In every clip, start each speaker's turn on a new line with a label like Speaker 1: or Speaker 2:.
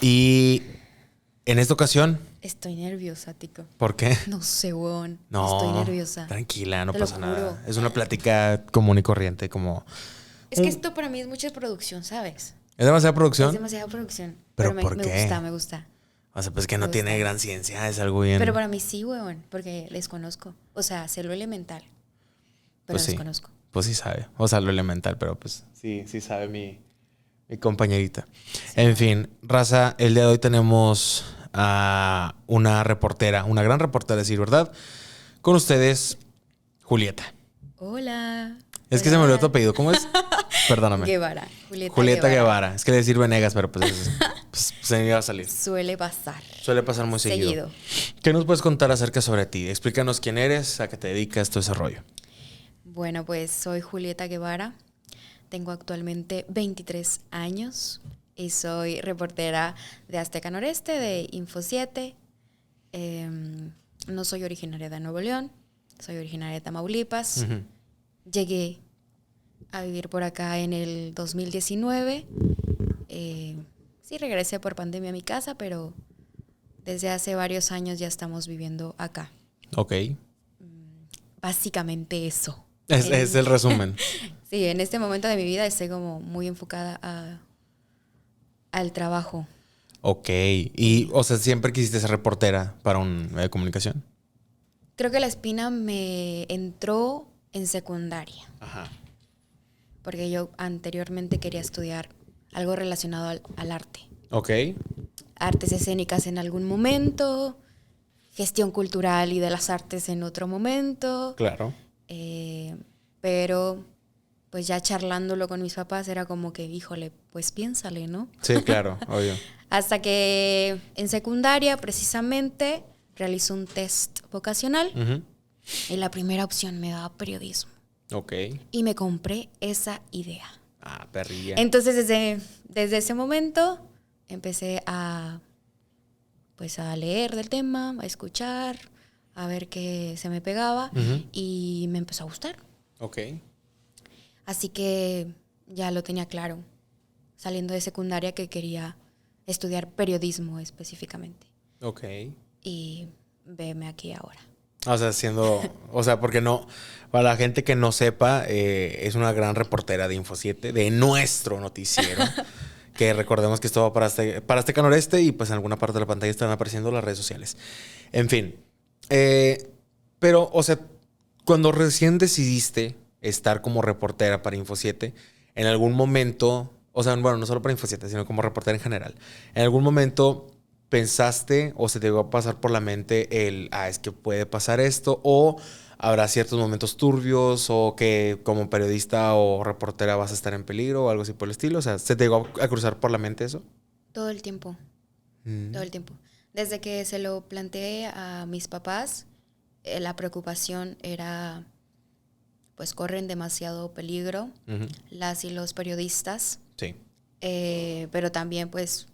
Speaker 1: Y en esta ocasión,
Speaker 2: Estoy nerviosa, Tico.
Speaker 1: ¿por qué?
Speaker 2: No sé, weón.
Speaker 1: No,
Speaker 2: Estoy nerviosa.
Speaker 1: tranquila, no
Speaker 2: Te lo
Speaker 1: pasa
Speaker 2: juro.
Speaker 1: nada. Es una plática común y corriente, como...
Speaker 2: Es que esto para mí es mucha producción, ¿sabes?
Speaker 1: ¿Es demasiada
Speaker 2: Es
Speaker 1: producción?
Speaker 2: demasiada producción.
Speaker 1: ¿Pero
Speaker 2: me,
Speaker 1: por
Speaker 2: me
Speaker 1: qué?
Speaker 2: gusta, me gusta.
Speaker 1: O sea, pues que
Speaker 2: Me
Speaker 1: no tiene
Speaker 2: gusta.
Speaker 1: gran ciencia, es algo bien...
Speaker 2: Pero para mí sí, weón, porque desconozco. O sea, sé lo elemental, pero
Speaker 1: Pues sí,
Speaker 2: desconozco.
Speaker 1: pues sí sabe. O sea, lo elemental, pero pues sí sabe mi compañerita.
Speaker 2: Sí,
Speaker 1: En
Speaker 2: no.
Speaker 1: fin, raza, el día de hoy tenemos a una reportera, una gran reportera, a decir verdad. Con ustedes, Julieta.
Speaker 2: Hola.
Speaker 1: Es que
Speaker 2: Hola,
Speaker 1: se me olvidó tu
Speaker 2: hola.
Speaker 1: apellido. ¿Cómo es? Perdóname.
Speaker 2: Guevara.
Speaker 1: Julieta Guevara. Es que le decir Venegas, pero pues se me iba a salir.
Speaker 2: Suele pasar.
Speaker 1: Suele pasar muy seguido. ¿Qué nos puedes contar acerca sobre ti? Explícanos quién eres, a qué te dedicas, todo ese rollo.
Speaker 2: Bueno, pues soy Julieta Guevara. Tengo actualmente 23 años y soy reportera de Azteca Noreste, de Info 7. No soy originaria de Nuevo León, soy originaria de Tamaulipas.
Speaker 1: Ujú.
Speaker 2: Llegué a vivir por acá en el 2019. Sí, regresé por pandemia a mi casa, pero desde hace varios años ya estamos viviendo acá.
Speaker 1: Ok.
Speaker 2: Básicamente eso.
Speaker 1: Es el resumen.
Speaker 2: Sí, en este momento de mi vida estoy como muy enfocada al trabajo.
Speaker 1: Ok. Y, o sea, siempre quisiste ser reportera para un medio de comunicación.
Speaker 2: Creo que la espina me entró en secundaria,
Speaker 1: Ajá.
Speaker 2: porque yo anteriormente quería estudiar algo relacionado al arte.
Speaker 1: Ok.
Speaker 2: Artes escénicas en algún momento, gestión cultural y de las artes en otro momento.
Speaker 1: Claro.
Speaker 2: Pero pues ya charlándolo con mis papás era como que, híjole, pues piénsale, ¿no?
Speaker 1: Sí, claro, obvio.
Speaker 2: Hasta que en secundaria precisamente realizó un test vocacional
Speaker 1: Ujú.
Speaker 2: y la primera opción me daba periodismo.
Speaker 1: Ok.
Speaker 2: Y me compré esa idea.
Speaker 1: Ah, perrilla.
Speaker 2: Entonces desde ese momento empecé pues a leer del tema, a escuchar, a ver qué se me pegaba
Speaker 1: Ujú.
Speaker 2: y me empezó a gustar.
Speaker 1: Ok.
Speaker 2: Así que ya lo tenía claro, saliendo de secundaria, que quería estudiar periodismo específicamente.
Speaker 1: Ok.
Speaker 2: Y veme aquí ahora.
Speaker 1: O sea, o sea, porque no, para la gente que no sepa, es una gran reportera de Info 7, de nuestro noticiero, que recordemos que esto va para Azteca Noreste y pues en alguna parte de la pantalla están apareciendo las redes sociales. En fin, pero, o sea, cuando recién decidiste estar como reportera para Info 7, en algún momento, o sea, bueno, no solo para Info 7, sino como reportera en general, en algún momento pensaste o se te llegó a pasar por la mente es que puede pasar esto, o habrá ciertos momentos turbios, o que como periodista o reportera vas a estar en peligro o algo así por el estilo? O sea, ¿se te llegó a cruzar por la mente eso?
Speaker 2: Todo el tiempo, todo el tiempo. Desde que se lo planteé a mis papás, la preocupación era, pues corren demasiado peligro
Speaker 1: Ujú.
Speaker 2: las y los periodistas,
Speaker 1: Sí.
Speaker 2: pero también pues,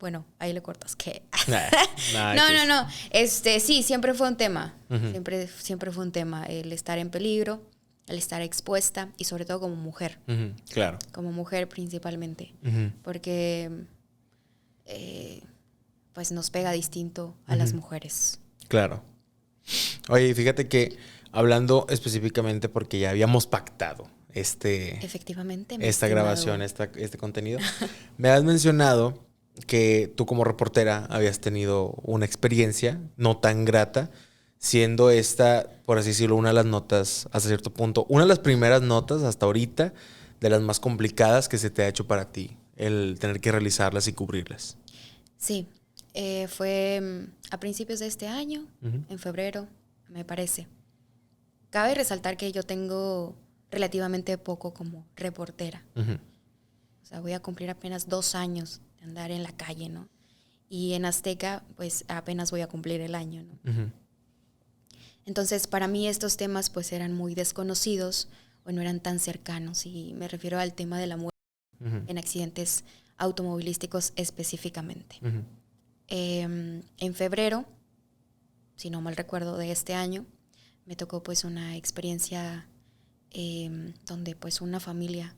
Speaker 2: bueno, ahí le cortas que...
Speaker 1: Nah,
Speaker 2: No,
Speaker 1: que
Speaker 2: no,
Speaker 1: es-
Speaker 2: no. Sí, siempre fue un tema.
Speaker 1: Ujú.
Speaker 2: Siempre fue un tema. El estar en peligro, el estar expuesta y sobre todo como mujer.
Speaker 1: Ujú, claro.
Speaker 2: Como mujer principalmente.
Speaker 1: Ujú.
Speaker 2: Porque pues nos pega distinto a las mujeres.
Speaker 1: Claro. Oye, fíjate que hablando específicamente porque ya habíamos pactado
Speaker 2: Efectivamente, mi
Speaker 1: esta
Speaker 2: estimado.
Speaker 1: grabación, este contenido, me has mencionado que tú como reportera habías tenido una experiencia no tan grata, siendo esta, por así decirlo, una de las notas, hasta cierto punto, una de las primeras notas hasta ahorita, de las más complicadas que se te ha hecho para ti, el tener que realizarlas y cubrirlas.
Speaker 2: Sí, fue a principios de este año,
Speaker 1: Ujú.
Speaker 2: en febrero, me parece. Cabe resaltar que yo tengo relativamente poco como reportera.
Speaker 1: Ujú.
Speaker 2: O sea, voy a cumplir apenas 2 años de andar en la calle, ¿no? Y en Azteca, pues apenas voy a cumplir el año, ¿no?
Speaker 1: Ujú.
Speaker 2: Entonces, para mí estos temas pues eran muy desconocidos o no eran tan cercanos. Y me refiero al tema de la muerte
Speaker 1: Ujú.
Speaker 2: en accidentes automovilísticos específicamente.
Speaker 1: Ujú.
Speaker 2: En febrero, si no mal recuerdo, de este año, me tocó pues una experiencia donde pues una familia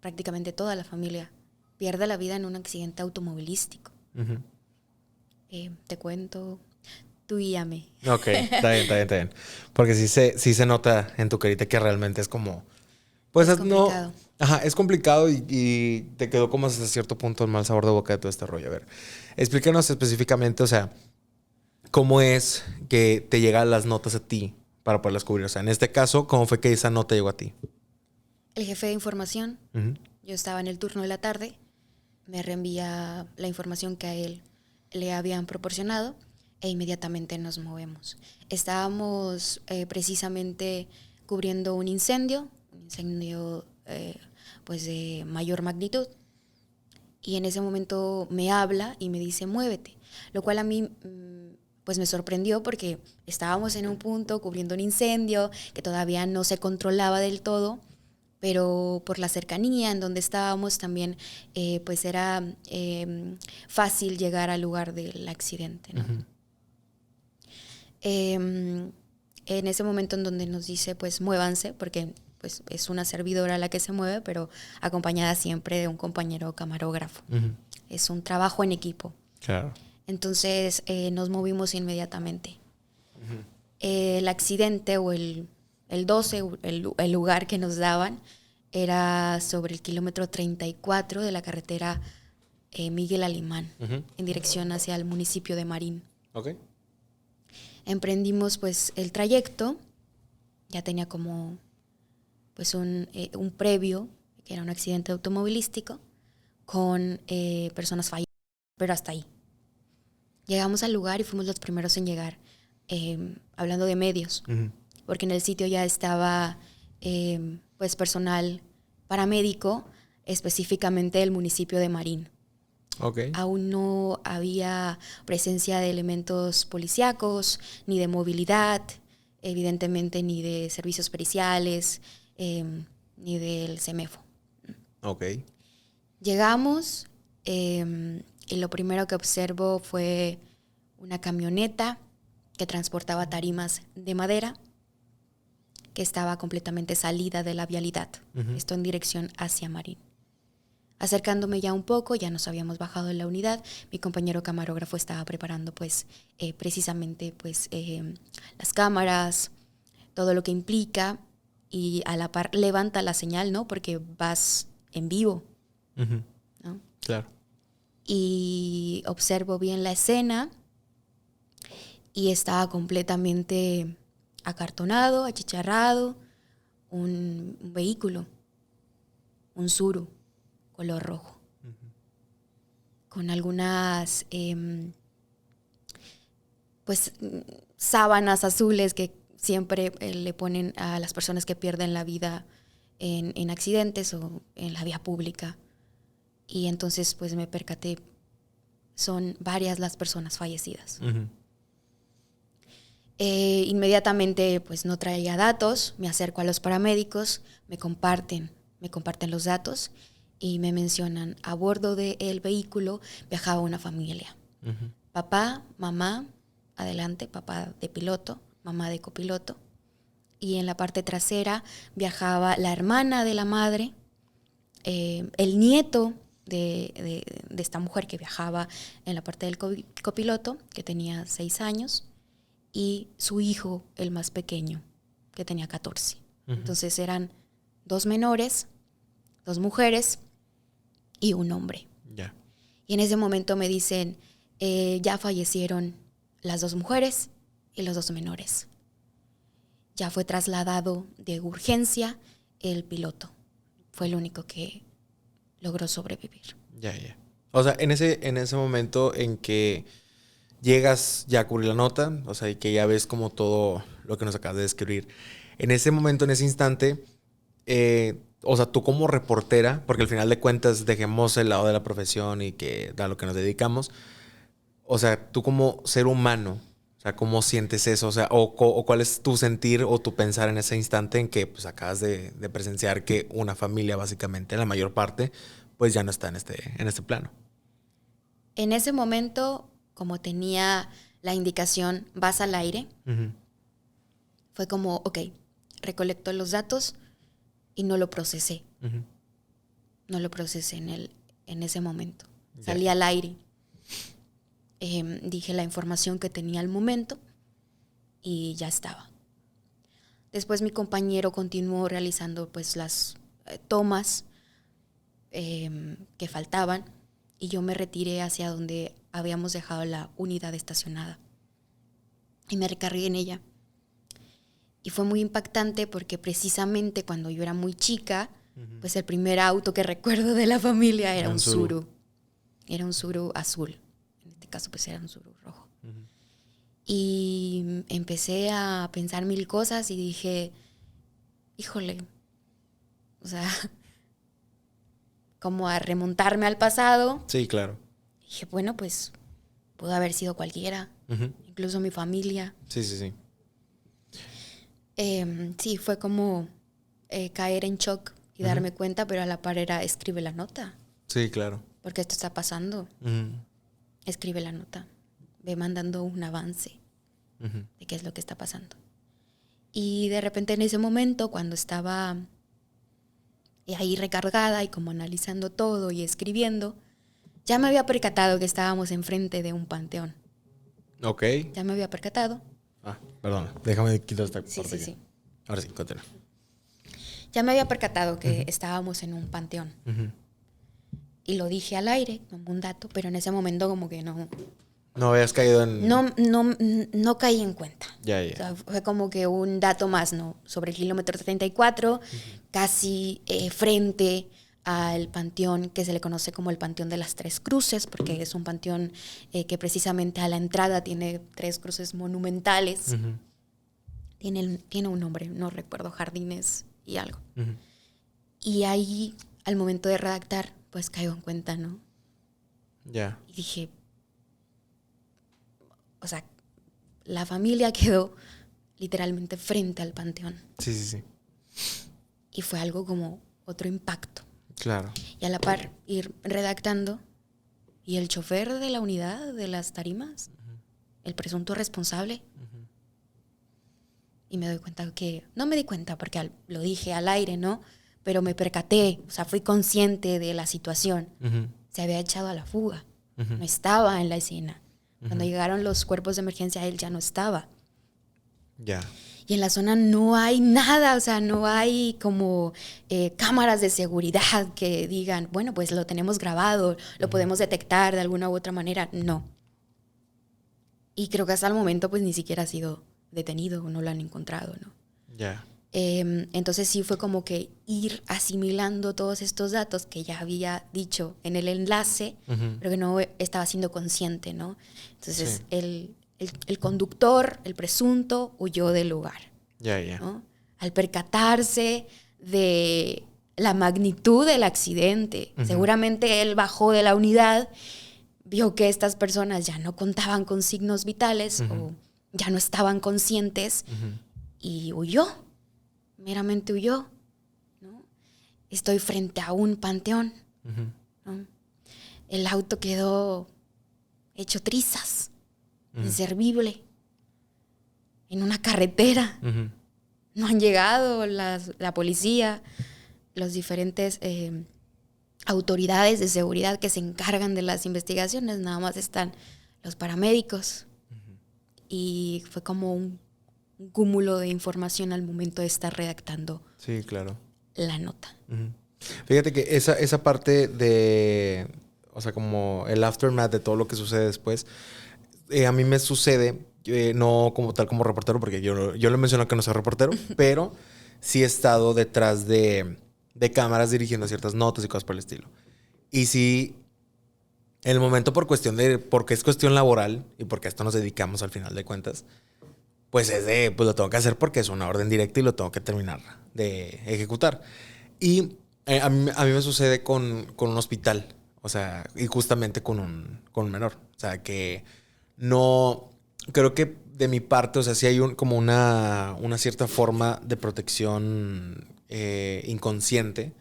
Speaker 2: prácticamente toda la familia pierde la vida en un accidente automovilístico.
Speaker 1: Ujú.
Speaker 2: Te cuento, tú guíame.
Speaker 1: Ok, está bien. Porque sí se nota en tu carita que realmente es como... Pues
Speaker 2: Es
Speaker 1: no...
Speaker 2: complicado.
Speaker 1: Ajá, es complicado y te quedó como hasta cierto punto el mal sabor de boca de todo este rollo. A ver, explícanos específicamente, o sea, cómo es que te llegan las notas a ti para poderlas cubrir. O sea, en este caso, ¿cómo fue que esa nota llegó a ti?
Speaker 2: El jefe de información,
Speaker 1: Ujú.
Speaker 2: yo estaba en el turno de la tarde, me reenvía la información que a él le habían proporcionado e inmediatamente nos movemos. Estábamos precisamente cubriendo un incendio pues de mayor magnitud, y en ese momento me habla y me dice muévete, lo cual a mí pues me sorprendió porque estábamos en un punto cubriendo un incendio que todavía no se controlaba del todo, pero por la cercanía en donde estábamos también pues era fácil llegar al lugar del accidente, ¿no?
Speaker 1: Ujú.
Speaker 2: En ese momento en donde nos dice pues muévanse, porque pues es una servidora la que se mueve, pero acompañada siempre de un compañero camarógrafo.
Speaker 1: Ujú.
Speaker 2: Es un trabajo en equipo.
Speaker 1: Claro.
Speaker 2: Entonces nos movimos inmediatamente.
Speaker 1: Ujú.
Speaker 2: El accidente o el 12, el lugar que nos daban, era sobre el kilómetro 34 de la carretera Miguel Alemán,
Speaker 1: Ujú.
Speaker 2: en dirección hacia el municipio de Marín.
Speaker 1: Ok.
Speaker 2: Emprendimos pues el trayecto, ya tenía como pues un previo, que era un accidente automovilístico, con personas fallecidas, pero hasta ahí. Llegamos al lugar y fuimos los primeros en llegar, hablando de medios,
Speaker 1: Ujú.
Speaker 2: porque en el sitio ya estaba pues personal paramédico, específicamente del municipio de Marín.
Speaker 1: Ok.
Speaker 2: Aún no había presencia de elementos policíacos, ni de movilidad, evidentemente ni de servicios periciales, ni del CEMEFO.
Speaker 1: Ok.
Speaker 2: Llegamos y lo primero que observo fue una camioneta que transportaba tarimas de madera que estaba completamente salida de la vialidad.
Speaker 1: Ujú.
Speaker 2: Esto en dirección hacia Marín. Acercándome ya un poco, ya nos habíamos bajado de la unidad, mi compañero camarógrafo estaba preparando pues precisamente pues las cámaras, todo lo que implica, y a la par levanta la señal, ¿no? Porque vas en vivo,
Speaker 1: Ujú.
Speaker 2: ¿no?
Speaker 1: Claro.
Speaker 2: Y observo bien la escena y estaba completamente acartonado, achicharrado, un vehículo, un Suru, color rojo, con algunas pues sábanas azules que siempre le ponen a las personas que pierden la vida en accidentes o en la vía pública. Y entonces pues me percaté, son varias las personas fallecidas.
Speaker 1: Ujú.
Speaker 2: Inmediatamente pues no traía datos, me acerco a los paramédicos, me comparten los datos y me mencionan, a bordo del vehículo viajaba una familia.
Speaker 1: Ujú.
Speaker 2: Papá, mamá, adelante, papá de piloto, mamá de copiloto. Y en la parte trasera viajaba la hermana de la madre, el nieto de esta mujer que viajaba en la parte del copiloto, que tenía 6 años, y su hijo, el más pequeño, que tenía 14.
Speaker 1: Ujú.
Speaker 2: Entonces eran 2 menores, 2 mujeres y un hombre.
Speaker 1: Ya.
Speaker 2: Y en ese momento me dicen, ya fallecieron las 2 mujeres y los 2 menores. Ya fue trasladado de urgencia el piloto. Fue el único que logró sobrevivir.
Speaker 1: Ya, ya. O sea, en ese momento en que llegas ya a cubrir la nota, o sea, y que ya ves como todo lo que nos acabas de describir. En ese momento, en ese instante, o sea, tú como reportera, porque al final de cuentas dejemos el lado de la profesión y que a lo que nos dedicamos, o sea, tú como ser humano, o sea, ¿cómo sientes eso? O sea, o cuál es tu sentir o tu pensar en ese instante en que pues acabas de presenciar que una familia, básicamente, la mayor parte, pues ya no está en este plano.
Speaker 2: En ese momento, como tenía la indicación, vas al aire,
Speaker 1: Ujú.
Speaker 2: fue como, ok, recolecto los datos y no lo procesé.
Speaker 1: Ujú.
Speaker 2: no lo procesé en ese momento.
Speaker 1: Ya.
Speaker 2: Salí al aire. Dije la información que tenía al momento y ya estaba. Después mi compañero continuó realizando pues las tomas que faltaban y yo me retiré hacia donde habíamos dejado la unidad estacionada y me recargué en ella. Y fue muy impactante porque precisamente cuando yo era muy chica, pues el primer auto que recuerdo de la familia era un Tsuru. Era un Tsuru azul. En este caso pues era un Tsuru rojo. Y empecé a pensar mil cosas y dije, híjole, o sea, como a remontarme al pasado.
Speaker 1: Sí, claro.
Speaker 2: Dije, bueno, pues pudo haber sido cualquiera, incluso mi familia.
Speaker 1: Sí, sí, sí.
Speaker 2: Sí, fue como caer en shock y darme cuenta, pero a la par era, escribe la nota.
Speaker 1: Sí, claro.
Speaker 2: Porque esto está pasando. Escribe la nota. Ve mandando un avance de qué es lo que está pasando. Y de repente en ese momento, cuando estaba ahí recargada y como analizando todo y escribiendo, ya me había percatado que estábamos enfrente de un panteón.
Speaker 1: Ok.
Speaker 2: Ya me había percatado.
Speaker 1: Perdón. Déjame quitar esta parte.
Speaker 2: Sí, sí.
Speaker 1: Ahora sí, continúa.
Speaker 2: Ya me había percatado que estábamos en un panteón. Y lo dije al aire, como un dato, pero en ese momento como que no...
Speaker 1: No habías caído en...
Speaker 2: No caí en cuenta.
Speaker 1: Ya.
Speaker 2: O sea, fue como que un dato más, ¿no? Sobre el kilómetro 34, casi frente al panteón que se le conoce como el Panteón de las Tres Cruces, porque es un panteón que precisamente a la entrada tiene 3 cruces monumentales. Tiene un nombre, no recuerdo, Jardines y algo. Y ahí, al momento de redactar, pues caigo en cuenta, ¿no?
Speaker 1: Ya.
Speaker 2: Y dije, o sea, la familia quedó literalmente frente al panteón.
Speaker 1: Sí, sí, sí.
Speaker 2: Y fue algo como otro impacto.
Speaker 1: Claro.
Speaker 2: Y a la par ir redactando y el chofer de la unidad de las tarimas, el presunto responsable. Y me doy cuenta que, no me di cuenta porque lo dije al aire, ¿no? Pero me percaté, o sea, fui consciente de la situación. Se había echado a la fuga, no estaba en la escena. Cuando llegaron los cuerpos de emergencia, él ya no estaba.
Speaker 1: Ya.
Speaker 2: Y en la zona no hay nada, o sea, no hay como cámaras de seguridad que digan, bueno, pues lo tenemos grabado, lo podemos detectar de alguna u otra manera. No. Y creo que hasta el momento pues ni siquiera ha sido detenido, no lo han encontrado, ¿no?
Speaker 1: Ya.
Speaker 2: Entonces sí fue como que ir asimilando todos estos datos que ya había dicho en el enlace, pero que no estaba siendo consciente, ¿no? Entonces
Speaker 1: Sí.
Speaker 2: el conductor, el presunto, huyó del lugar.
Speaker 1: Ya.
Speaker 2: ¿No? Al percatarse de la magnitud del accidente, seguramente él bajó de la unidad, vio que estas personas ya no contaban con signos vitales o ya no estaban conscientes y huyó. Meramente huyó, ¿no? Estoy frente a un panteón, ¿no? El auto quedó hecho trizas, inservible, en una carretera. No han llegado la policía, los diferentes autoridades de seguridad que se encargan de las investigaciones, nada más están los paramédicos. Y fue como un cúmulo de información al momento de estar redactando
Speaker 1: Sí, claro.
Speaker 2: la nota.
Speaker 1: Fíjate que esa parte de, o sea, como el aftermath de todo lo que sucede después, a mí me sucede, no como tal como reportero, porque yo le menciono que no soy reportero, pero sí he estado detrás de cámaras dirigiendo ciertas notas y cosas por el estilo. Y sí, en el momento porque es cuestión laboral y porque a esto nos dedicamos al final de cuentas, pues pues lo tengo que hacer porque es una orden directa y lo tengo que terminar de ejecutar. Y a mí me sucede con un hospital, o sea, y justamente con un menor. O sea, que no, creo que de mi parte, o sea, sí hay como una cierta forma de protección inconsciente,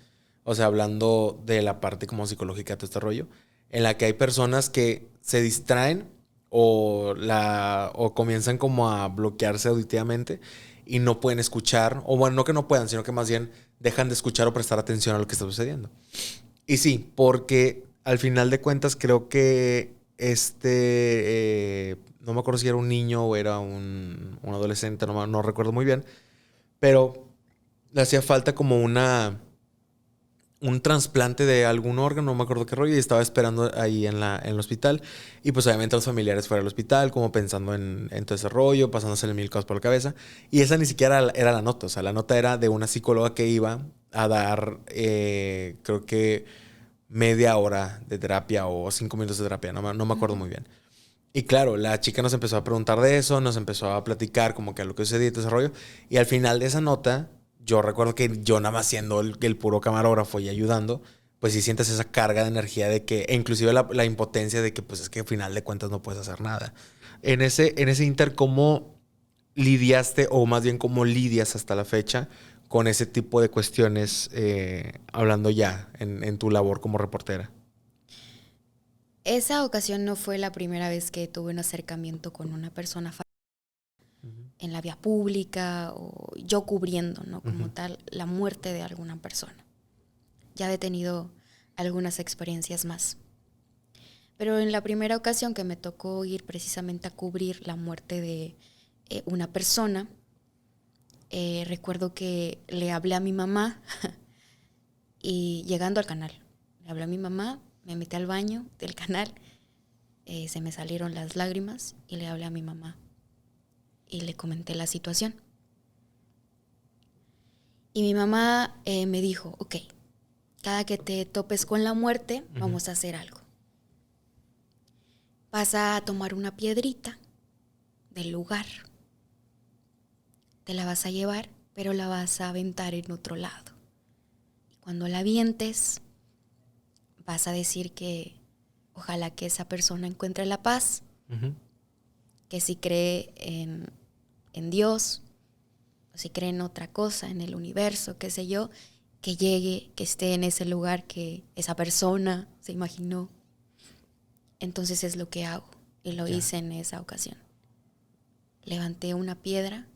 Speaker 1: o sea, hablando de la parte como psicológica de todo este rollo, en la que hay personas que se distraen o comienzan como a bloquearse auditivamente y no pueden escuchar, o bueno, no que no puedan, sino que más bien dejan de escuchar o prestar atención a lo que está sucediendo. Y sí, porque al final de cuentas creo que no me acuerdo si era un niño o era un adolescente, no recuerdo muy bien, pero le hacía falta como un trasplante de algún órgano, no me acuerdo qué rollo, y estaba esperando ahí en el hospital. Y pues obviamente los familiares fueron al hospital, como pensando en todo ese rollo, pasándose mil cosas por la cabeza. Y esa ni siquiera era la nota, o sea, la nota era de una psicóloga que iba a dar, creo que media hora de terapia o 5 minutos de terapia, no me acuerdo muy bien. Y claro, la chica nos empezó a preguntar de eso, nos empezó a platicar como que a lo que sucedía y todo ese rollo. Y al final de esa nota, yo recuerdo que yo nada más siendo el puro camarógrafo y ayudando, pues sí sientes esa carga de energía de que, e inclusive la impotencia de que pues es que al final de cuentas no puedes hacer nada. En ese inter, ¿cómo lidiaste o más bien cómo lidias hasta la fecha con ese tipo de cuestiones, hablando ya en tu labor como reportera?
Speaker 2: Esa ocasión no fue la primera vez que tuve un acercamiento con una persona en la vía pública o yo cubriendo, ¿no? Como tal, la muerte de alguna persona. Ya he tenido algunas experiencias más. Pero en la primera ocasión que me tocó ir precisamente a cubrir la muerte de una persona, recuerdo que le hablé a mi mamá y llegando al canal, le hablé a mi mamá, me metí al baño del canal, se me salieron las lágrimas y le hablé a mi mamá y le comenté la situación. Y mi mamá me dijo, ok, cada que te topes con la muerte, vamos a hacer algo. Vas a tomar una piedrita del lugar, te la vas a llevar, pero la vas a aventar en otro lado. Y cuando la avientes, vas a decir que ojalá que esa persona encuentre la paz, que si cree en Dios, o si cree en otra cosa, en el universo, qué sé yo, que llegue, que esté en ese lugar que esa persona se imaginó. Entonces es lo que hago, y lo hice en esa ocasión. Levanté una piedra,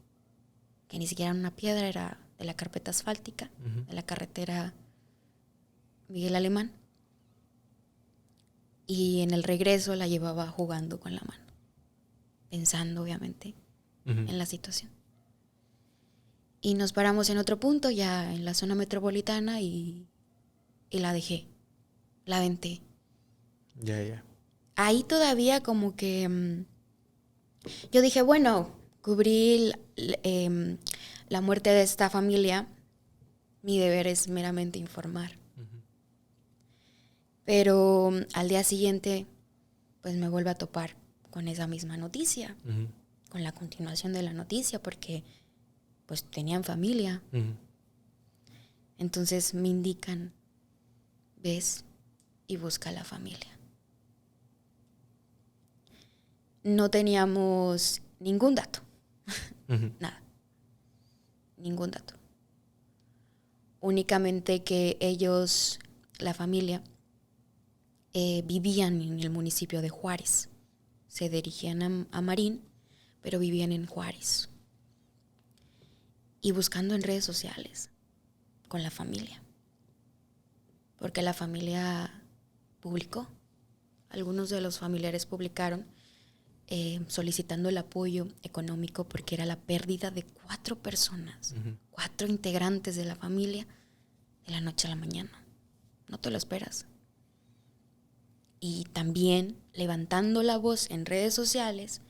Speaker 2: que ni siquiera era una piedra, era de la carpeta asfáltica, de la carretera Miguel Alemán, y en el regreso la llevaba jugando con la mano, pensando obviamente en la situación. Y nos paramos en otro punto, ya en la zona metropolitana, y la dejé, la aventé.
Speaker 1: Ya.
Speaker 2: Ahí todavía como que yo dije, bueno, cubrí la muerte de esta familia, mi deber es meramente informar. Pero al día siguiente, pues me vuelvo a topar con esa misma noticia, con la continuación de la noticia, porque pues tenían familia. Entonces me indican, ves y busca a la familia. No teníamos ningún dato, nada, ningún dato. Únicamente que ellos, la familia, vivían en el municipio de Juárez. Se dirigían a Marín, pero vivían en Juárez. Y buscando en redes sociales con la familia. Porque la familia publicó. Algunos de los familiares publicaron solicitando el apoyo económico porque era la pérdida de 4 personas, 4 integrantes de la familia de la noche a la mañana. No te lo esperas. Y también levantando la voz en redes sociales,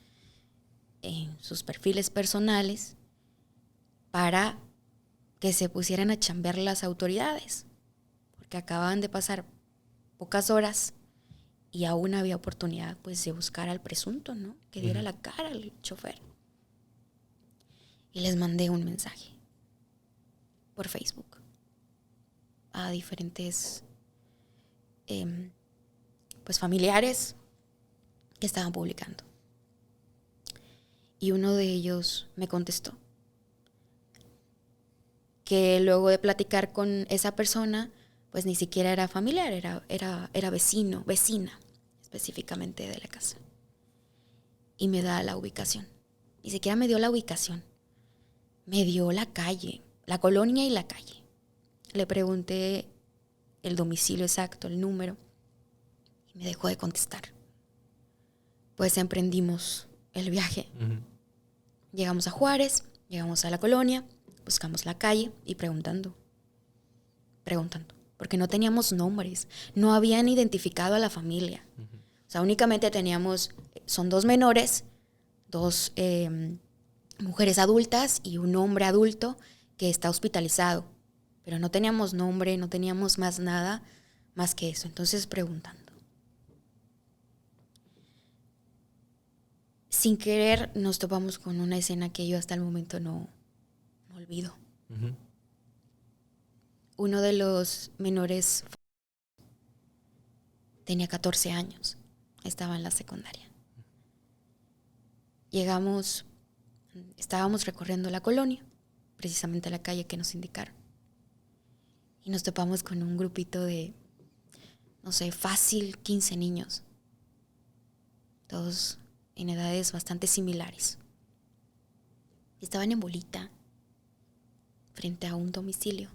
Speaker 2: en sus perfiles personales, para que se pusieran a chambear las autoridades, porque acababan de pasar pocas horas y aún había oportunidad pues de buscar al presunto, ¿no? Que diera la cara al chofer. Y les mandé un mensaje por Facebook a diferentes pues familiares que estaban publicando. Y uno de ellos me contestó que luego de platicar con esa persona, pues ni siquiera era familiar, era vecina específicamente de la casa. Y me da la ubicación. Ni siquiera me dio la ubicación. Me dio la calle, la colonia y la calle. Le pregunté el domicilio exacto, el número, y me dejó de contestar. Pues emprendimos el viaje.
Speaker 1: Ujú.
Speaker 2: Llegamos a Juárez, llegamos a la colonia, buscamos la calle y preguntando, porque no teníamos nombres, no habían identificado a la familia. O sea, únicamente teníamos, son 2 menores, 2 mujeres adultas y un hombre adulto que está hospitalizado. Pero no teníamos nombre, no teníamos más nada más que eso. Entonces preguntando. Sin querer nos topamos con una escena que yo hasta el momento no olvido.
Speaker 1: Ujú.
Speaker 2: Uno de los menores tenía 14 años, estaba en la secundaria. Estábamos recorriendo la colonia, precisamente la calle que nos indicaron. Y nos topamos con un grupito de, no sé, fácil 15 niños. Todos en edades bastante similares. Estaban en bolita, frente a un domicilio.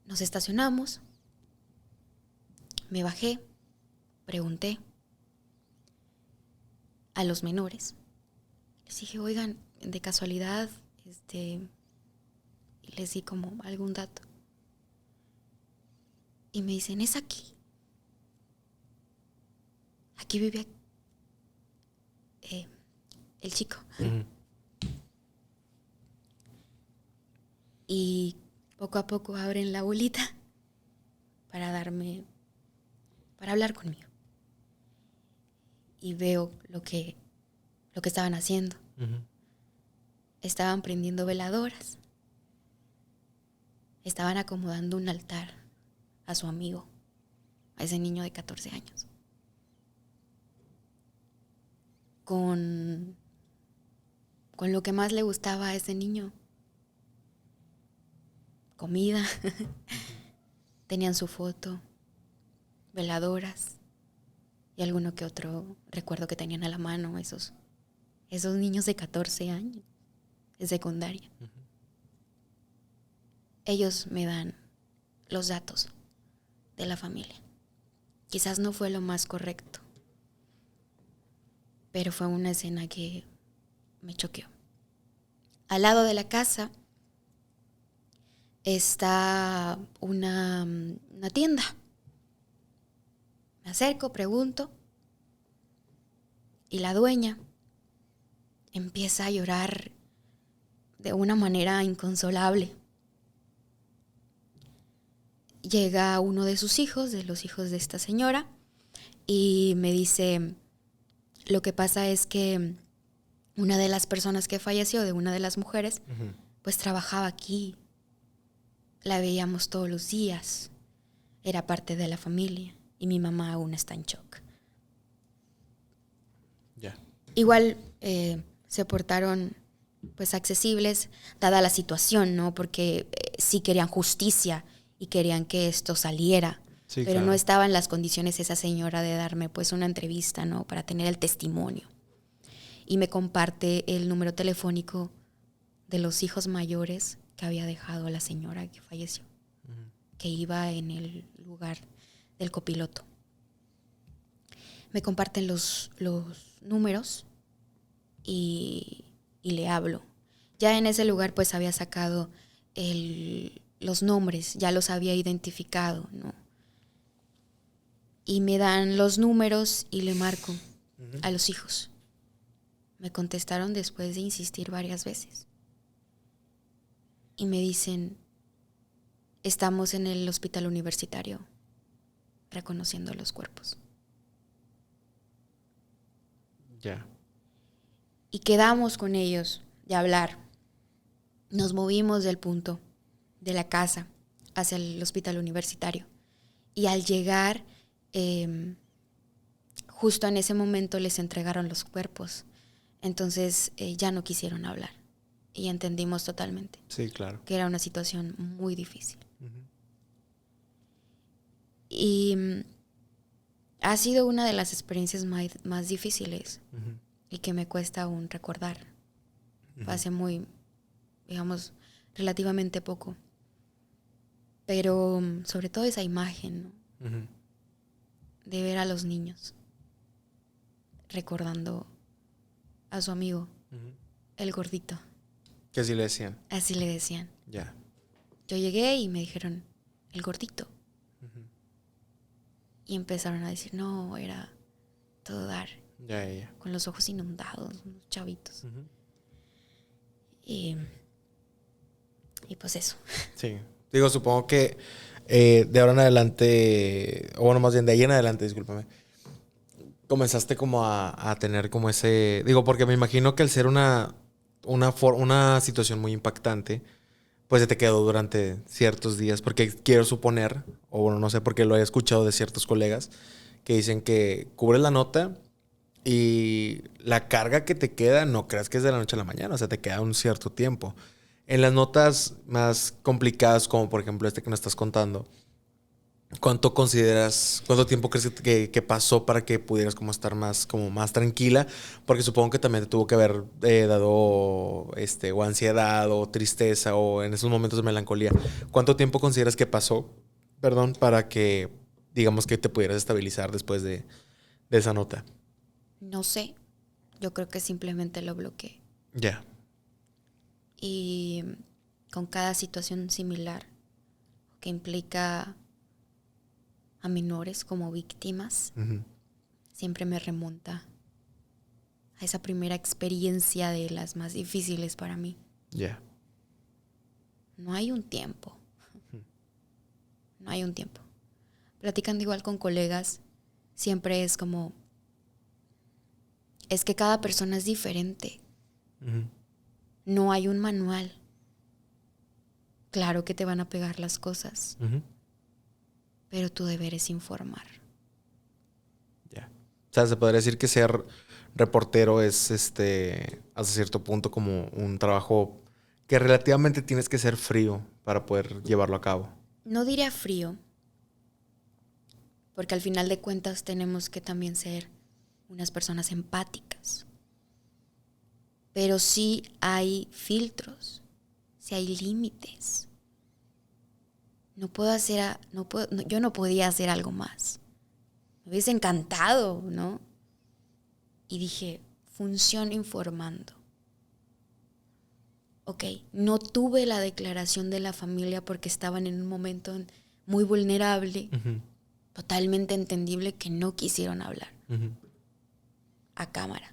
Speaker 2: Nos estacionamos, me bajé, pregunté a los menores. Les dije, oigan, de casualidad, y les di como algún dato. Y me dicen, es aquí. Aquí vive el chico.
Speaker 1: Ujú.
Speaker 2: Y poco a poco abren la bolita para hablar conmigo. Y veo lo que estaban haciendo.
Speaker 1: Ujú.
Speaker 2: Estaban prendiendo veladoras. Estaban acomodando un altar a su amigo, a ese niño de 14 años. Con lo que más le gustaba a ese niño. Comida. Tenían su foto, veladoras y alguno que otro recuerdo que tenían a la mano esos niños de 14 años, de secundaria.
Speaker 1: Ujú.
Speaker 2: Ellos me dan los datos de la familia. Quizás no fue lo más correcto, pero fue una escena que me choqueó. Al lado de la casa está una tienda. Me acerco, pregunto, y la dueña empieza a llorar de una manera inconsolable. Llega uno de sus hijos, de los hijos de esta señora, y me dice, lo que pasa es que una de las personas que falleció, de una de las mujeres,
Speaker 1: Ujú.
Speaker 2: pues trabajaba aquí. La veíamos todos los días. Era parte de la familia y mi mamá aún está en shock.
Speaker 1: Ya.
Speaker 2: Igual se portaron pues accesibles dada la situación, ¿no? Porque sí querían justicia y querían que esto saliera.
Speaker 1: Sí,
Speaker 2: pero
Speaker 1: claro.
Speaker 2: no estaba en las condiciones esa señora de darme pues una entrevista, ¿no? Para tener el testimonio. Y me comparte el número telefónico de los hijos mayores que había dejado la señora que falleció, que iba en el lugar del copiloto. Me comparten los números y le hablo. Ya en ese lugar pues había sacado los nombres, ya los había identificado, ¿no? Y me dan los números y le marco a los hijos. Me contestaron después de insistir varias veces. Y me dicen, estamos en el hospital universitario reconociendo los cuerpos.
Speaker 1: Ya.
Speaker 2: Y quedamos con ellos de hablar. Nos movimos del punto de la casa hacia el hospital universitario. Y al llegar, justo en ese momento les entregaron los cuerpos. Entonces ya no quisieron hablar. Y entendimos totalmente.
Speaker 1: Sí, claro.
Speaker 2: Que era una situación muy difícil.
Speaker 1: Ujú.
Speaker 2: Y ha sido una de las experiencias más difíciles.
Speaker 1: Ujú.
Speaker 2: Y que me cuesta aún recordar.
Speaker 1: Ujú.
Speaker 2: Fue hace muy, digamos, relativamente poco. Pero sobre todo esa imagen, ¿no?
Speaker 1: Ujú.
Speaker 2: De ver a los niños recordando a su amigo,
Speaker 1: Ujú.
Speaker 2: el gordito.
Speaker 1: Que así le decían.
Speaker 2: Así le decían.
Speaker 1: Ya.
Speaker 2: Yo llegué y me dijeron, el gordito.
Speaker 1: Ujú.
Speaker 2: Y empezaron a decir, no, era todo dar.
Speaker 1: Ya.
Speaker 2: Con los ojos inundados, unos chavitos.
Speaker 1: Ujú.
Speaker 2: Y pues eso.
Speaker 1: Sí. Digo, supongo que de ahora en adelante, o bueno, más bien de ahí en adelante, discúlpame, comenzaste como a tener como ese... Digo, porque me imagino que al ser una situación muy impactante, pues se te quedó durante ciertos días, porque quiero suponer, o bueno, no sé por qué lo he escuchado de ciertos colegas, que dicen que cubres la nota y la carga que te queda no creas que es de la noche a la mañana, o sea, te queda un cierto tiempo. En las notas más complicadas, como por ejemplo este que nos estás contando, cuánto tiempo crees que pasó para que pudieras como estar como más tranquila? Porque supongo que también te tuvo que haber dado o ansiedad o tristeza o en esos momentos de melancolía. ¿Cuánto tiempo consideras que pasó, perdón, para que digamos que te pudieras estabilizar después de esa nota?
Speaker 2: No sé. Yo creo que simplemente lo bloqueé.
Speaker 1: Ya.
Speaker 2: Y con cada situación similar que implica a menores como víctimas,
Speaker 1: Ujú.
Speaker 2: siempre me remonta a esa primera experiencia de las más difíciles para mí.
Speaker 1: Ya.
Speaker 2: No hay un tiempo. No hay un tiempo. Platicando igual con colegas, siempre es como, es que cada persona es diferente.
Speaker 1: Ujú.
Speaker 2: No hay un manual. Claro que te van a pegar las cosas,
Speaker 1: Ujú.
Speaker 2: pero tu deber es informar.
Speaker 1: Ya. O sea, se podría decir que ser reportero es hasta cierto punto como un trabajo que relativamente tienes que ser frío para poder llevarlo a cabo.
Speaker 2: No diría frío, porque al final de cuentas tenemos que también ser unas personas empáticas. Pero sí hay filtros, sí hay límites. Yo no podía hacer algo más. Me hubiese encantado, ¿no? Y dije, función informando. Ok, no tuve la declaración de la familia porque estaban en un momento muy vulnerable,
Speaker 1: Ujú.
Speaker 2: totalmente entendible que no quisieron hablar
Speaker 1: Ujú.
Speaker 2: a cámara.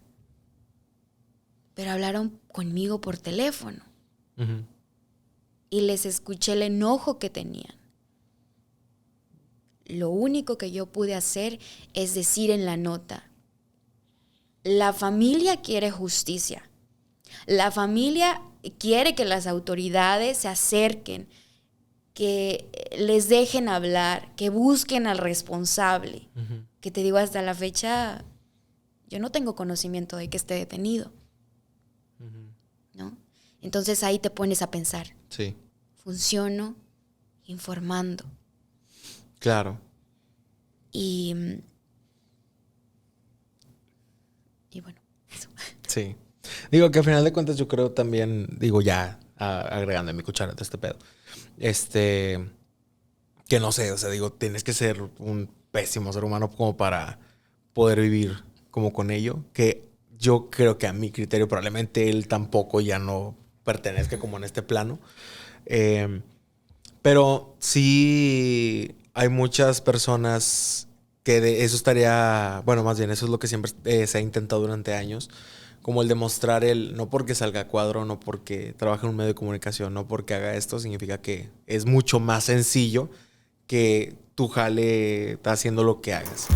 Speaker 2: Pero hablaron conmigo por teléfono
Speaker 1: Ujú.
Speaker 2: y les escuché el enojo que tenían. Lo único que yo pude hacer es decir en la nota, la familia quiere justicia. La familia quiere que las autoridades se acerquen, que les dejen hablar, que busquen al responsable.
Speaker 1: Ujú.
Speaker 2: Que te digo, hasta la fecha, yo no tengo conocimiento de que esté detenido,
Speaker 1: Ujú.
Speaker 2: ¿no? Entonces ahí te pones a pensar,
Speaker 1: Sí,
Speaker 2: funciono informando.
Speaker 1: claro.
Speaker 2: Y bueno, eso.
Speaker 1: Sí. Digo que al final de cuentas yo creo también, digo ya agregando mi cuchara de este pedo, que no sé, o sea, digo, tienes que ser un pésimo ser humano como para poder vivir como con ello, que yo creo que a mi criterio probablemente él tampoco ya no pertenezca como en este plano. Eh, pero sí hay muchas personas que de eso estaría, bueno, más bien eso es lo que siempre se ha intentado durante años, como el demostrar no porque salga a cuadro, no porque trabaje en un medio de comunicación, no porque haga esto, significa que es mucho más sencillo que tu jale está haciendo lo que hagas.